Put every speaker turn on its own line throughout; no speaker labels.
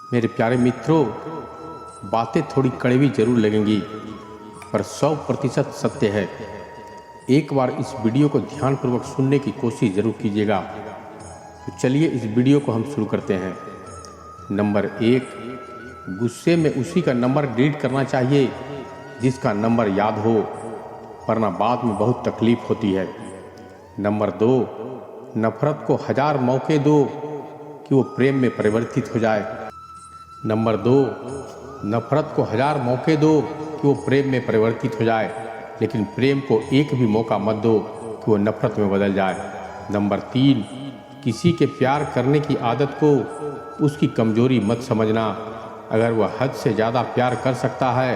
मेरे प्यारे मित्रों, बातें थोड़ी कड़वी जरूर लगेंगी पर 100% सत्य है। एक बार इस वीडियो को ध्यानपूर्वक सुनने की कोशिश जरूर कीजिएगा। तो चलिए इस वीडियो को हम शुरू करते हैं। नंबर 1, गुस्से में उसी का नंबर डिलीट करना चाहिए जिसका नंबर याद हो, वरना बाद में बहुत तकलीफ होती है। नंबर 2, नफरत को 1000 मौके दो कि वो प्रेम में परिवर्तित हो जाए। नंबर 2, नफरत को 1000 मौके दो कि वो प्रेम में परिवर्तित हो जाए, लेकिन प्रेम को एक भी मौका मत दो कि वो नफरत में बदल जाए। नंबर 3, किसी के प्यार करने की आदत को उसकी कमजोरी मत समझना। अगर वह हद से ज़्यादा प्यार कर सकता है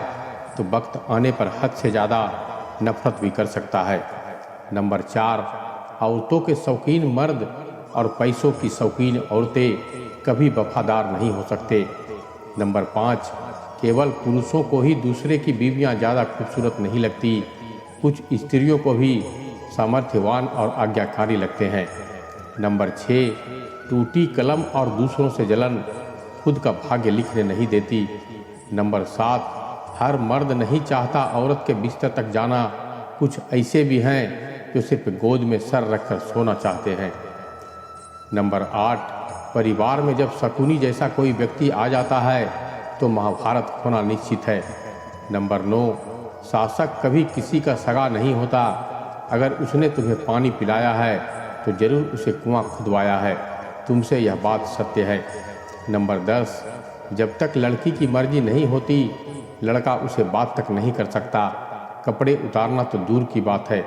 तो वक्त आने पर हद से ज़्यादा नफरत भी कर सकता है। नंबर 4, औरतों के शौकीन मर्द और पैसों की शौकीन औरतें कभी वफादार नहीं हो सकते। नंबर 5, केवल पुरुषों को ही दूसरे की बीवियां ज़्यादा खूबसूरत नहीं लगती, कुछ स्त्रियों को भी सामर्थ्यवान और आज्ञाकारी लगते हैं। नंबर 6, टूटी कलम और दूसरों से जलन खुद का भाग्य लिखने नहीं देती। नंबर 7, हर मर्द नहीं चाहता औरत के बिस्तर तक जाना, कुछ ऐसे भी हैं जो सिर्फ गोद में सर रखकर सोना चाहते हैं। नंबर 8, परिवार में जब शकुनी जैसा कोई व्यक्ति आ जाता है तो महाभारत होना निश्चित है। नंबर 9, शासक कभी किसी का सगा नहीं होता। अगर उसने तुम्हें पानी पिलाया है तो जरूर उसे कुआं खुदवाया है, तुमसे यह बात सत्य है। नंबर 10, जब तक लड़की की मर्जी नहीं होती लड़का उसे बात तक नहीं कर सकता, कपड़े उतारना तो दूर की बात है।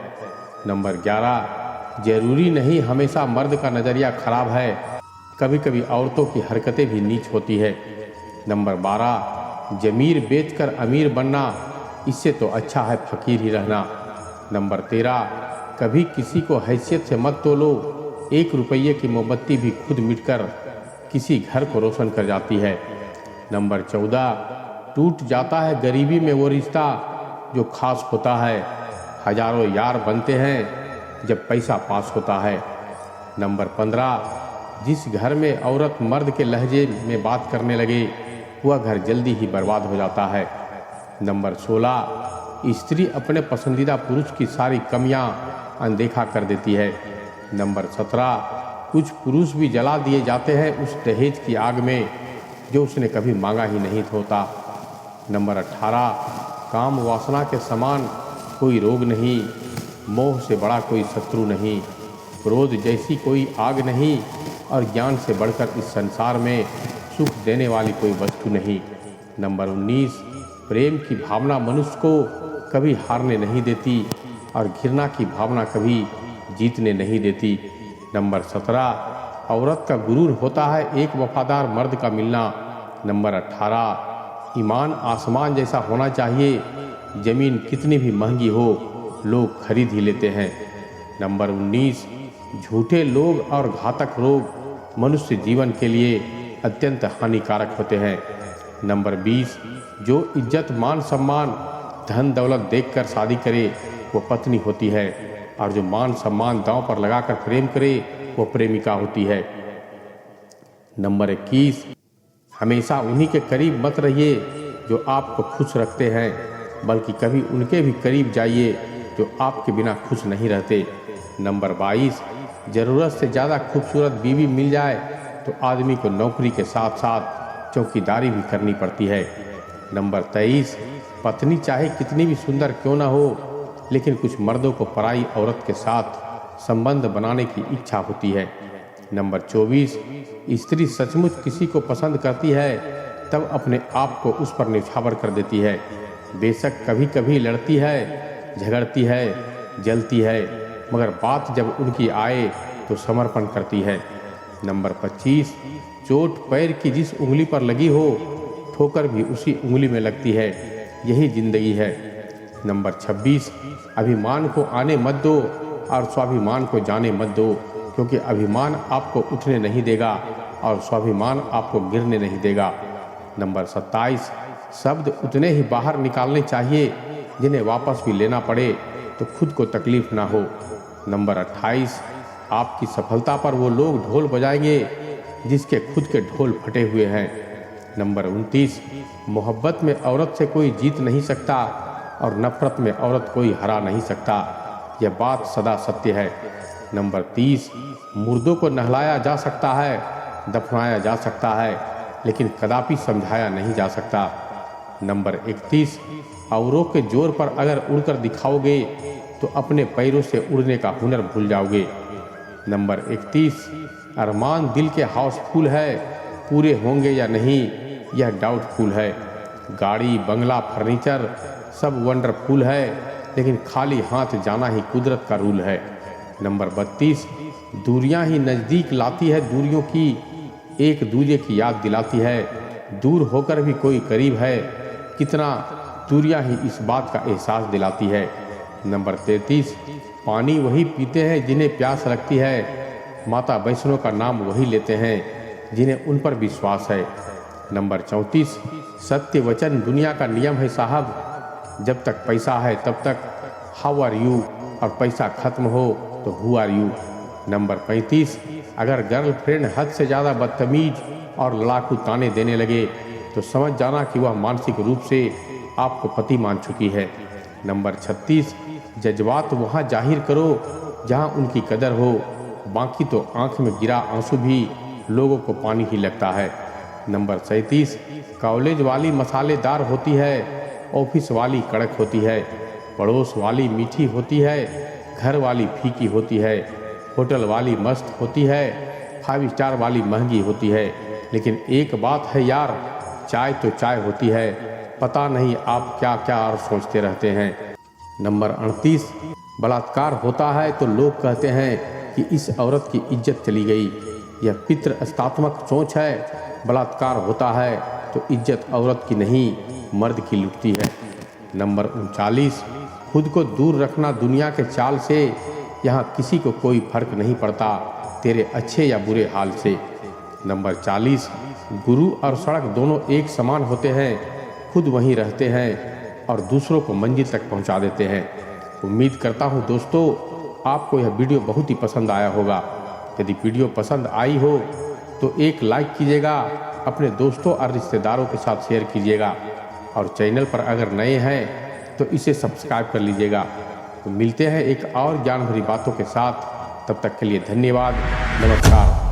नंबर 11, जरूरी नहीं हमेशा मर्द का नज़रिया खराब है, कभी कभी औरतों की हरकतें भी नीच होती है। नंबर 12, जमीर बेचकर अमीर बनना, इससे तो अच्छा है फकीर ही रहना। नंबर 13, कभी किसी को हैसियत से मत तोलो, 1 रुपये की मोमबत्ती भी खुद मिटकर किसी घर को रोशन कर जाती है। नंबर 14, टूट जाता है गरीबी में वो रिश्ता जो खास होता है, हजारों यार बनते हैं जब पैसा पास होता है। नंबर 15, जिस घर में औरत मर्द के लहजे में बात करने लगे वह घर जल्दी ही बर्बाद हो जाता है। नंबर 16, स्त्री अपने पसंदीदा पुरुष की सारी कमियां अनदेखा कर देती है। नंबर 17, कुछ पुरुष भी जला दिए जाते हैं उस दहेज की आग में जो उसने कभी मांगा ही नहीं होता। नंबर 18, काम वासना के समान कोई रोग नहीं, मोह से बड़ा कोई शत्रु नहीं, क्रोध जैसी कोई आग नहीं और ज्ञान से बढ़कर इस संसार में सुख देने वाली कोई वस्तु नहीं। नंबर 19, प्रेम की भावना मनुष्य को कभी हारने नहीं देती और घृणा की भावना कभी जीतने नहीं देती। नंबर 17, औरत का गुरूर होता है एक वफादार मर्द का मिलना। नंबर 18, ईमान आसमान जैसा होना चाहिए, जमीन कितनी भी महंगी हो लोग खरीद ही लेते हैं। नंबर 19, झूठे लोग और घातक रोग मनुष्य जीवन के लिए अत्यंत हानिकारक होते हैं। नंबर 20, जो इज्जत मान सम्मान धन दौलत देखकर शादी करे वो पत्नी होती है और जो मान सम्मान दांव पर लगाकर प्रेम करे वो प्रेमिका होती है। नंबर 21, हमेशा उन्हीं के करीब मत रहिए जो आपको खुश रखते हैं, बल्कि कभी उनके भी करीब जाइए जो आपके बिना खुश नहीं रहते। नंबर 22, ज़रूरत से ज़्यादा खूबसूरत बीवी मिल जाए तो आदमी को नौकरी के साथ साथ चौकीदारी भी करनी पड़ती है। नंबर 23, पत्नी चाहे कितनी भी सुंदर क्यों ना हो, लेकिन कुछ मर्दों को पराई औरत के साथ संबंध बनाने की इच्छा होती है। नंबर 24, स्त्री सचमुच किसी को पसंद करती है तब अपने आप को उस पर न्यौछावर कर देती है। बेशक कभी कभी लड़ती है, झगड़ती है, जलती है, मगर बात जब उनकी आए तो समर्पण करती है। नंबर 25, चोट पैर की जिस उंगली पर लगी हो ठोकर भी उसी उंगली में लगती है, यही जिंदगी है। नंबर 26, अभिमान को आने मत दो और स्वाभिमान को जाने मत दो, क्योंकि अभिमान आपको उठने नहीं देगा और स्वाभिमान आपको गिरने नहीं देगा। नंबर 27, शब्द उतने ही बाहर निकालने चाहिए जिन्हें वापस भी लेना पड़े तो खुद को तकलीफ ना हो। नंबर 28, आपकी सफलता पर वो लोग ढोल बजाएंगे जिसके खुद के ढोल फटे हुए हैं। नंबर 29, मोहब्बत में औरत से कोई जीत नहीं सकता और नफरत में औरत कोई हरा नहीं सकता। यह बात सदा सत्य है। नंबर 30, मुर्दों को नहलाया जा सकता है, दफनाया जा सकता है, लेकिन कदापि समझाया नहीं जा सकता। नंबर 31, औरों के जोर पर अगर उड़कर दिखाओगे तो अपने पैरों से उड़ने का हुनर भूल जाओगे। नंबर 31, अरमान दिल के हाउसफुल है, पूरे होंगे या नहीं यह डाउटफुल है। गाड़ी, बंगला, फर्नीचर सब वंडरफुल है, लेकिन खाली हाथ जाना ही कुदरत का रूल है। नंबर 32, दूरियां ही नज़दीक लाती है दूरियों की, एक दूजे की याद दिलाती है। दूर होकर भी कोई करीब है, कितना दूरियां ही इस बात का एहसास दिलाती है। नंबर 33, पानी वही पीते हैं जिन्हें प्यास लगती है, माता वैष्णो का नाम वही लेते हैं जिन्हें उन पर विश्वास है। नंबर 34, सत्य वचन दुनिया का नियम है साहब, जब तक पैसा है तब तक हाउ आर यू, और पैसा खत्म हो तो हु आर यू। नंबर 35, अगर गर्लफ्रेंड हद से ज़्यादा बदतमीज और लड़ाकू ताने देने लगे तो समझ जाना कि वह मानसिक रूप से आपको पति मान चुकी है। नंबर 36, जज्बात वहाँ जाहिर करो जहाँ उनकी कदर हो, बाकी तो आंख में गिरा आंसू भी लोगों को पानी ही लगता है। नंबर 37, कॉलेज वाली मसालेदार होती है, ऑफिस वाली कड़क होती है, पड़ोस वाली मीठी होती है, घर वाली फीकी होती है, होटल वाली मस्त होती है, 5 स्टार वाली महंगी होती है। लेकिन एक बात है यार, चाय तो चाय होती है, पता नहीं आप क्या क्या और सोचते रहते हैं। नंबर 38, बलात्कार होता है तो लोग कहते हैं कि इस औरत की इज्जत चली गई। यह पितृस्तात्मक सोच है। बलात्कार होता है तो इज्जत औरत की नहीं मर्द की लुटती है। नंबर 39, खुद को दूर रखना दुनिया के चाल से, यहाँ किसी को कोई फर्क नहीं पड़ता तेरे अच्छे या बुरे हाल से। नंबर 40, गुरु और सड़क दोनों एक समान होते हैं, खुद वहीं रहते हैं और दूसरों को मंजिल तक पहुंचा देते हैं। उम्मीद करता हूं दोस्तों आपको यह वीडियो बहुत ही पसंद आया होगा। यदि वीडियो पसंद आई हो तो एक लाइक कीजिएगा, अपने दोस्तों और रिश्तेदारों के साथ शेयर कीजिएगा, और चैनल पर अगर नए हैं तो इसे सब्सक्राइब कर लीजिएगा। तो मिलते हैं एक और ज्ञान भरी बातों के साथ, तब तक के लिए धन्यवाद, नमस्कार।